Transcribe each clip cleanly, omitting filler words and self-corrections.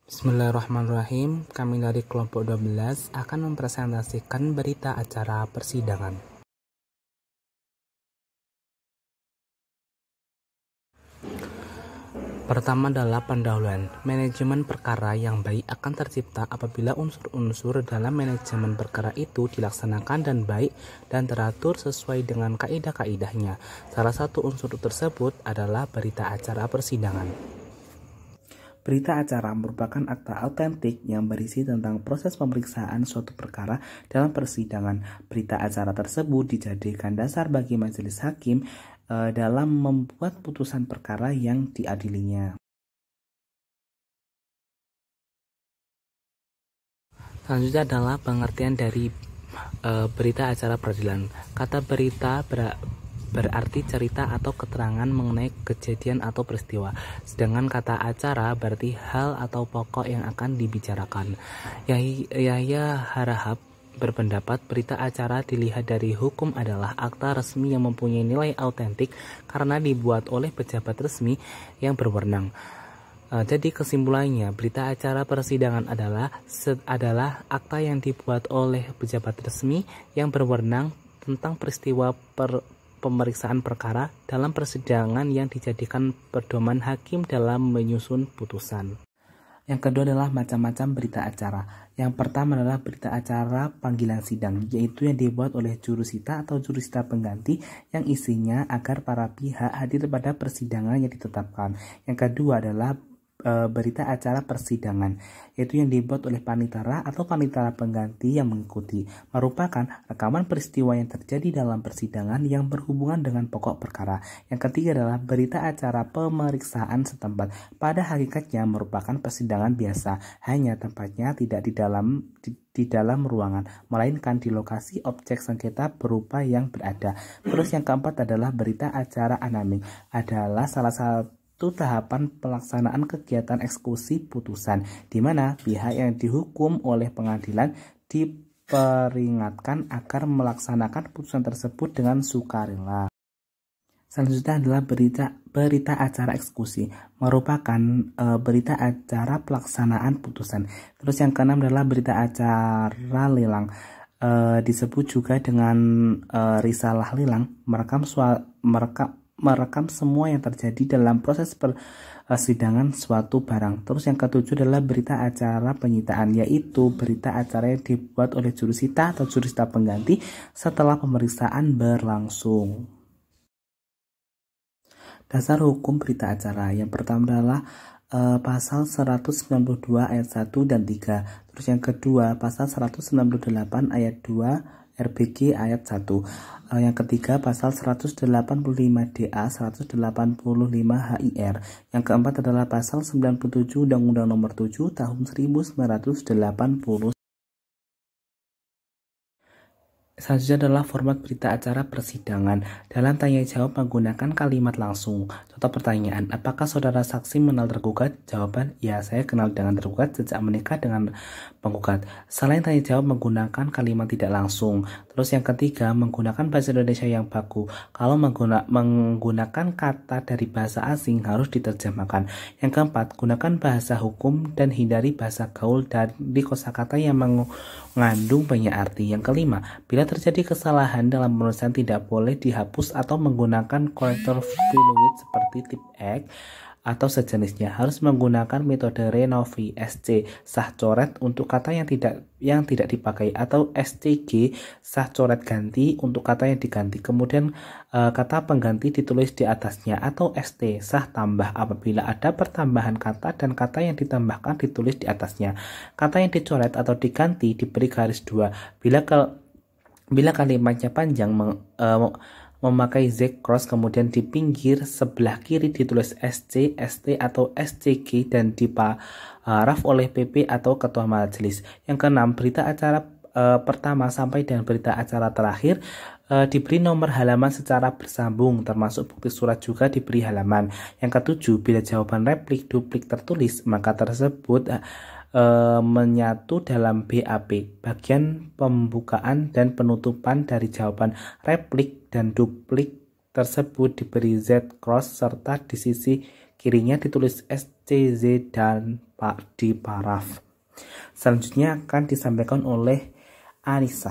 Bismillahirrahmanirrahim. Kami dari kelompok 12 akan mempresentasikan berita acara persidangan. Pertama adalah pendahuluan. Manajemen perkara yang baik akan tercipta apabila unsur-unsur dalam manajemen perkara itu dilaksanakan dan baik dan teratur sesuai dengan kaidah-kaidahnya. Salah satu unsur tersebut adalah berita acara persidangan. Berita acara merupakan akta autentik yang berisi tentang proses pemeriksaan suatu perkara dalam persidangan. Berita acara tersebut dijadikan dasar bagi majelis hakim dalam membuat putusan perkara yang diadilinya. Selanjutnya adalah pengertian dari berita acara peradilan. Kata berita berarti cerita atau keterangan mengenai kejadian atau peristiwa. Sedangkan kata acara berarti hal atau pokok yang akan dibicarakan. Yahya Harahap berpendapat berita acara dilihat dari hukum adalah akta resmi yang mempunyai nilai autentik karena dibuat oleh pejabat resmi yang berwenang. Jadi kesimpulannya, berita acara persidangan adalah akta yang dibuat oleh pejabat resmi yang berwenang tentang peristiwa pemeriksaan perkara dalam persidangan yang dijadikan pedoman hakim dalam menyusun putusan. Yang kedua adalah macam-macam berita acara. Yang pertama adalah berita acara panggilan sidang, yaitu yang dibuat oleh jurusita atau jurusita pengganti yang isinya agar para pihak hadir pada persidangan yang ditetapkan. Yang kedua adalah berita acara persidangan, yaitu yang dibuat oleh panitera atau panitera pengganti yang mengikuti, merupakan rekaman peristiwa yang terjadi dalam persidangan yang berhubungan dengan pokok perkara. Yang ketiga adalah berita acara pemeriksaan setempat, pada hakikatnya merupakan persidangan biasa, hanya tempatnya tidak di dalam ruangan, melainkan di lokasi objek sengketa berupa yang berada. Terus yang keempat adalah berita acara anaming, adalah salah satu tahapan pelaksanaan kegiatan eksekusi putusan, di mana pihak yang dihukum oleh pengadilan diperingatkan agar melaksanakan putusan tersebut dengan sukarela. Selanjutnya adalah berita acara eksekusi, merupakan berita acara pelaksanaan putusan. Terus yang keenam adalah berita acara lelang, disebut juga dengan risalah lelang, merekam semua yang terjadi dalam proses persidangan suatu barang. Terus yang ketujuh adalah berita acara penyitaan, yaitu berita acara yang dibuat oleh jurusita atau jurusita pengganti setelah pemeriksaan berlangsung. Dasar hukum berita acara yang pertama adalah pasal 192 ayat 1 dan 3. Terus yang kedua pasal 198 ayat 2 RBG ayat 1. Yang ketiga pasal 185 DA 185 HIR. Yang keempat adalah pasal 97 Undang-Undang Nomor 7 Tahun 1980. Selanjutnya adalah format berita acara persidangan. Dalam tanya jawab menggunakan kalimat langsung. Contoh pertanyaan, apakah saudara saksi mengenal tergugat? Jawaban, ya, saya kenal dengan tergugat sejak menikah dengan penggugat. Selain tanya jawab menggunakan kalimat tidak langsung. Terus yang ketiga, menggunakan bahasa Indonesia yang baku. Kalau menggunakan kata dari bahasa asing harus diterjemahkan. Yang keempat, gunakan bahasa hukum dan hindari bahasa gaul dari kosakata yang mengandung banyak arti. Yang kelima, bila terjadi kesalahan dalam penulisan tidak boleh dihapus atau menggunakan korektor fluid seperti tip X atau sejenisnya. Harus menggunakan metode Renovi SC sah coret untuk kata yang tidak dipakai, atau SCG sah coret ganti untuk kata yang diganti. Kemudian kata pengganti ditulis di atasnya, atau ST sah tambah apabila ada pertambahan kata dan kata yang ditambahkan ditulis di atasnya. Kata yang dicoret atau diganti diberi garis 2. Bila kalimatnya panjang memakai Z cross, kemudian di pinggir sebelah kiri ditulis SC, ST atau SCG dan diparaf oleh PP atau ketua majelis. Yang keenam, berita acara pertama sampai dan berita acara terakhir diberi nomor halaman secara bersambung, termasuk bukti surat juga diberi halaman. Yang ketujuh, bila jawaban replik duplik tertulis, maka tersebut menyatu dalam BAP. Bagian pembukaan dan penutupan dari jawaban replik dan duplik tersebut diberi Z cross serta di sisi kirinya ditulis CZ dan Pak di paraf. Selanjutnya akan disampaikan oleh Anissa.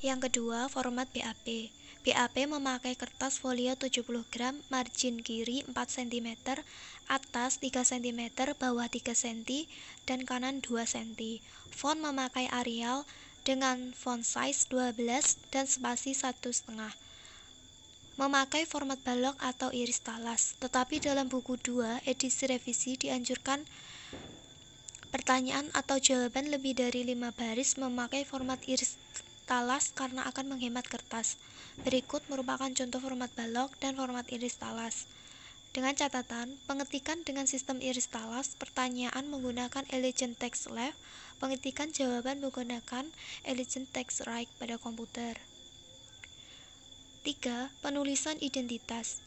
Yang kedua, format BAP. BAP memakai kertas folio 70 gram, margin kiri 4 cm, atas 3 cm, bawah 3 cm, dan kanan 2 cm. Font memakai Arial dengan font size 12 dan spasi 1,5. Memakai format balok atau iris talas, tetapi dalam buku 2 edisi revisi dianjurkan pertanyaan atau jawaban lebih dari 5 baris memakai format iris talas karena akan menghemat kertas. Berikut merupakan contoh format balok dan format iris talas. Dengan catatan, pengetikan dengan sistem iris talas, pertanyaan menggunakan Elegant Text Left, pengetikan jawaban menggunakan Elegant Text Right pada komputer. 3. Penulisan identitas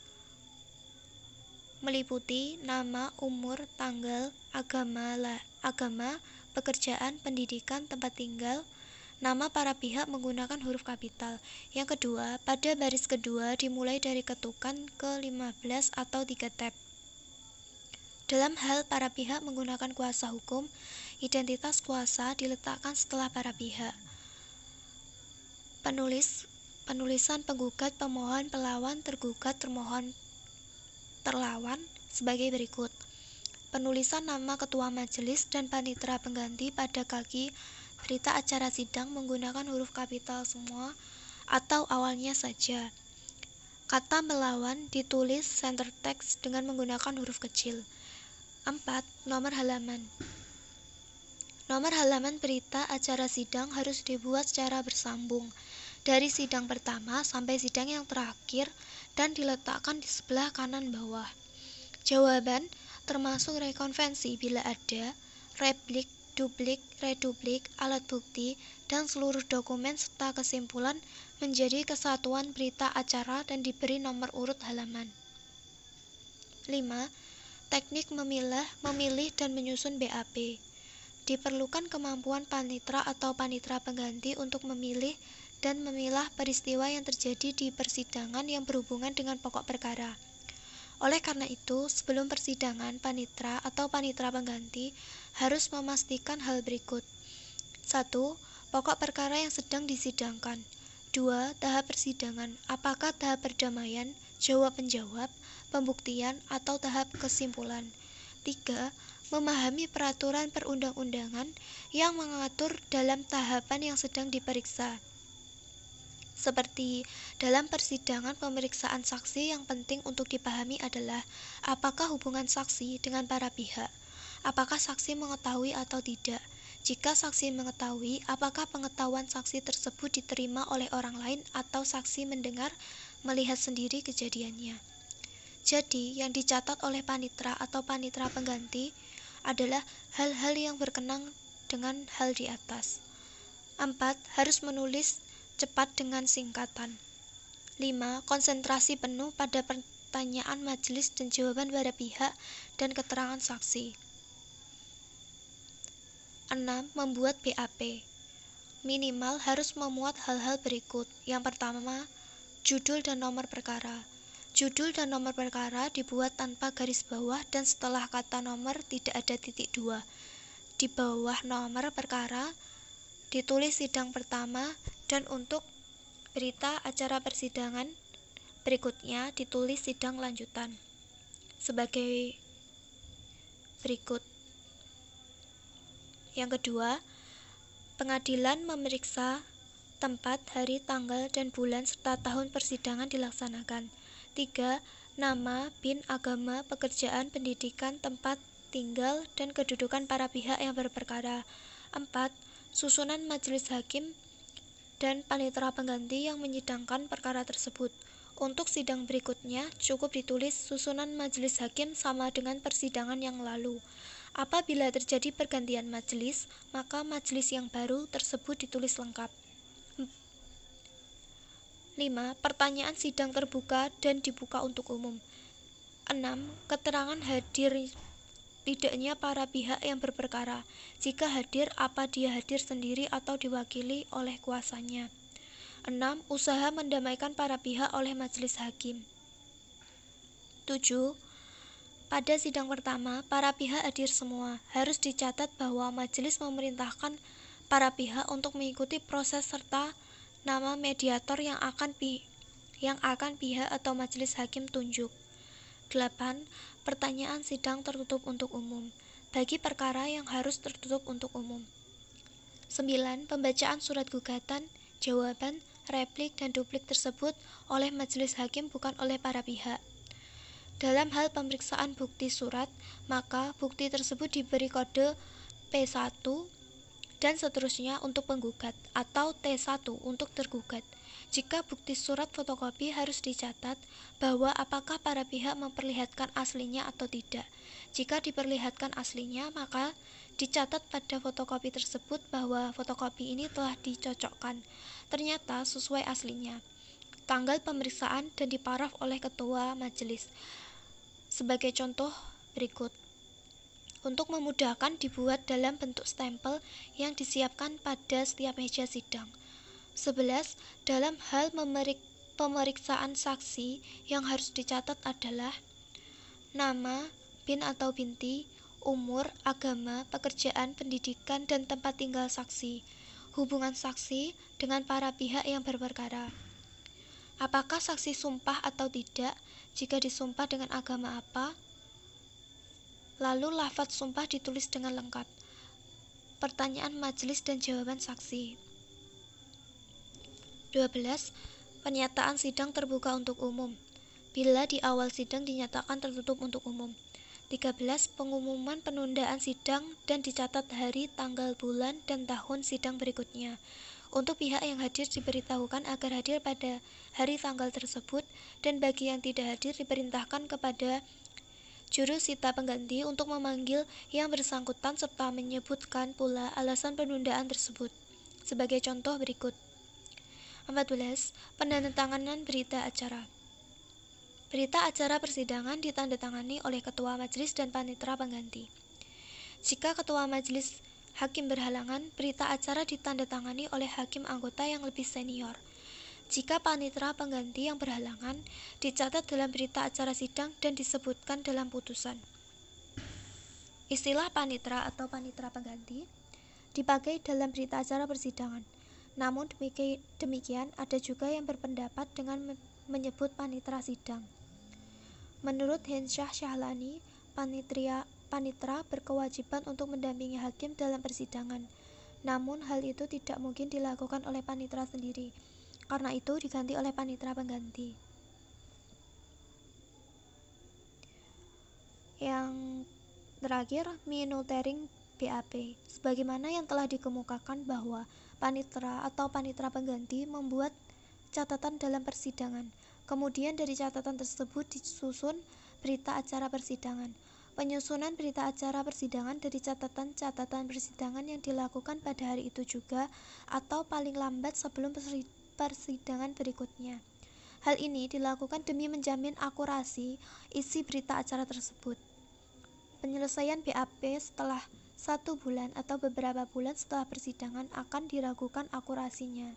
meliputi nama, umur, tanggal, agama, pekerjaan, pendidikan, tempat tinggal, nama para pihak menggunakan huruf kapital. Yang kedua, pada baris kedua dimulai dari ketukan ke-15 atau 3 tab. Dalam hal para pihak menggunakan kuasa hukum, identitas kuasa diletakkan setelah para pihak. Penulisan penggugat, pemohon, pelawan, tergugat, termohon, terlawan sebagai berikut. Penulisan nama ketua majelis dan panitera pengganti pada kaki berita acara sidang menggunakan huruf kapital semua atau awalnya saja. Kata melawan ditulis center text dengan menggunakan huruf kecil. 4. Nomor halaman. Nomor halaman berita acara sidang harus dibuat secara bersambung dari sidang pertama sampai sidang yang terakhir dan diletakkan di sebelah kanan bawah. Jawaban termasuk rekonvensi bila ada, replik, duplik, reduplik, alat bukti, dan seluruh dokumen serta kesimpulan menjadi kesatuan berita acara dan diberi nomor urut halaman. 5. Teknik memilih dan menyusun BAP. Diperlukan kemampuan panitera atau panitera pengganti untuk memilih dan memilah peristiwa yang terjadi di persidangan yang berhubungan dengan pokok perkara. Oleh karena itu, sebelum persidangan, panitera atau panitera pengganti harus memastikan hal berikut. 1. Pokok perkara yang sedang disidangkan. 2. Tahap persidangan, apakah tahap perdamaian, jawab-menjawab, pembuktian, atau tahap kesimpulan. 3. Memahami peraturan perundang-undangan yang mengatur dalam tahapan yang sedang diperiksa. Seperti dalam persidangan pemeriksaan saksi, yang penting untuk dipahami adalah apakah hubungan saksi dengan para pihak, apakah saksi mengetahui atau tidak. Jika saksi mengetahui, apakah pengetahuan saksi tersebut diterima oleh orang lain atau saksi mendengar, melihat sendiri kejadiannya. Jadi, yang dicatat oleh panitera atau panitera pengganti adalah hal-hal yang berkenaan dengan hal di atas. 4. Harus menulis cepat dengan singkatan. 5. Konsentrasi penuh pada pertanyaan majelis dan jawaban para pihak dan keterangan saksi. 6. Membuat BAP. Minimal harus memuat hal-hal berikut. Yang pertama, judul dan nomor perkara. Judul dan nomor perkara dibuat tanpa garis bawah dan setelah kata nomor tidak ada titik 2. Di bawah nomor perkara ditulis sidang pertama, dan untuk berita acara persidangan berikutnya ditulis sidang lanjutan sebagai berikut. Yang kedua, pengadilan memeriksa tempat, hari, tanggal, dan bulan serta tahun persidangan dilaksanakan. 3. Nama, BIN, agama, pekerjaan, pendidikan, tempat tinggal, dan kedudukan para pihak yang berperkara. 4. Susunan majelis hakim dan panitera pengganti yang menyidangkan perkara tersebut. Untuk sidang berikutnya, cukup ditulis susunan majelis hakim sama dengan persidangan yang lalu. Apabila terjadi pergantian majelis, maka majelis yang baru tersebut ditulis lengkap. 5. Pertanyaan sidang terbuka dan dibuka untuk umum. 6. Keterangan hadir tidaknya para pihak yang berperkara. Jika hadir, apa dia hadir sendiri atau diwakili oleh kuasanya. 6. Usaha mendamaikan para pihak oleh majelis hakim. 7. Pada sidang pertama, para pihak hadir semua. Harus dicatat bahwa majelis memerintahkan para pihak untuk mengikuti proses serta nama mediator yang akan pihak atau majelis hakim tunjuk. 8. Pertanyaan sidang tertutup untuk umum. Bagi perkara yang harus tertutup untuk umum. 9. Pembacaan surat gugatan, jawaban, replik, dan duplik tersebut oleh majelis hakim bukan oleh para pihak. Dalam hal pemeriksaan bukti surat, maka bukti tersebut diberi kode P1 dan seterusnya untuk penggugat atau T1 untuk tergugat. Jika bukti surat fotokopi harus dicatat bahwa apakah para pihak memperlihatkan aslinya atau tidak. Jika diperlihatkan aslinya, maka dicatat pada fotokopi tersebut bahwa fotokopi ini telah dicocokkan. Ternyata sesuai aslinya. Tanggal pemeriksaan dan diparaf oleh ketua majelis. Sebagai contoh berikut. Untuk memudahkan dibuat dalam bentuk stempel yang disiapkan pada setiap meja sidang. 11. Dalam hal pemeriksaan saksi yang harus dicatat adalah nama, bin atau binti, umur, agama, pekerjaan, pendidikan, dan tempat tinggal saksi. Hubungan saksi dengan para pihak yang berperkara. Apakah saksi sumpah atau tidak? Jika disumpah dengan agama apa? Lalu lafaz sumpah ditulis dengan lengkap. Pertanyaan majelis dan jawaban saksi. 12. Pernyataan sidang terbuka untuk umum. Bila di awal sidang dinyatakan tertutup untuk umum. 13. Pengumuman penundaan sidang dan dicatat hari, tanggal, bulan, dan tahun sidang berikutnya. Untuk pihak yang hadir diberitahukan agar hadir pada hari tanggal tersebut, dan bagi yang tidak hadir diperintahkan kepada juru sita pengganti untuk memanggil yang bersangkutan serta menyebutkan pula alasan penundaan tersebut. Sebagai contoh berikut. 14. Penandatanganan berita acara. Berita acara persidangan ditandatangani oleh ketua majelis dan panitera pengganti. Jika ketua majelis hakim berhalangan, berita acara ditandatangani oleh hakim anggota yang lebih senior. Jika panitera pengganti yang berhalangan, dicatat dalam berita acara sidang dan disebutkan dalam putusan. Istilah panitera atau panitera pengganti dipakai dalam berita acara persidangan. Namun demikian, ada juga yang berpendapat dengan menyebut panitera sidang. Menurut Hensyah Syahlani, panitera berkewajiban untuk mendampingi hakim dalam persidangan. Namun hal itu tidak mungkin dilakukan oleh panitera sendiri. Karena itu diganti oleh panitera pengganti. Yang terakhir, minutering BAP. Sebagaimana yang telah dikemukakan bahwa panitera atau panitera pengganti membuat catatan dalam persidangan. Kemudian dari catatan tersebut disusun berita acara persidangan. Penyusunan berita acara persidangan dari catatan-catatan persidangan yang dilakukan pada hari itu juga atau paling lambat sebelum persidangan berikutnya. Hal ini dilakukan demi menjamin akurasi isi berita acara tersebut. Penyelesaian BAP setelah 1 bulan atau beberapa bulan setelah persidangan akan diragukan akurasinya.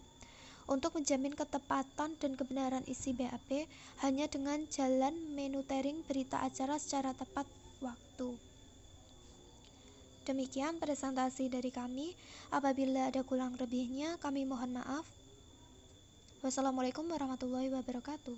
Untuk menjamin ketepatan dan kebenaran isi BAP hanya dengan jalan menutering berita acara secara tepat waktu. Demikian presentasi dari kami. Apabila ada kurang lebihnya, kami mohon maaf. Wassalamualaikum warahmatullahi wabarakatuh.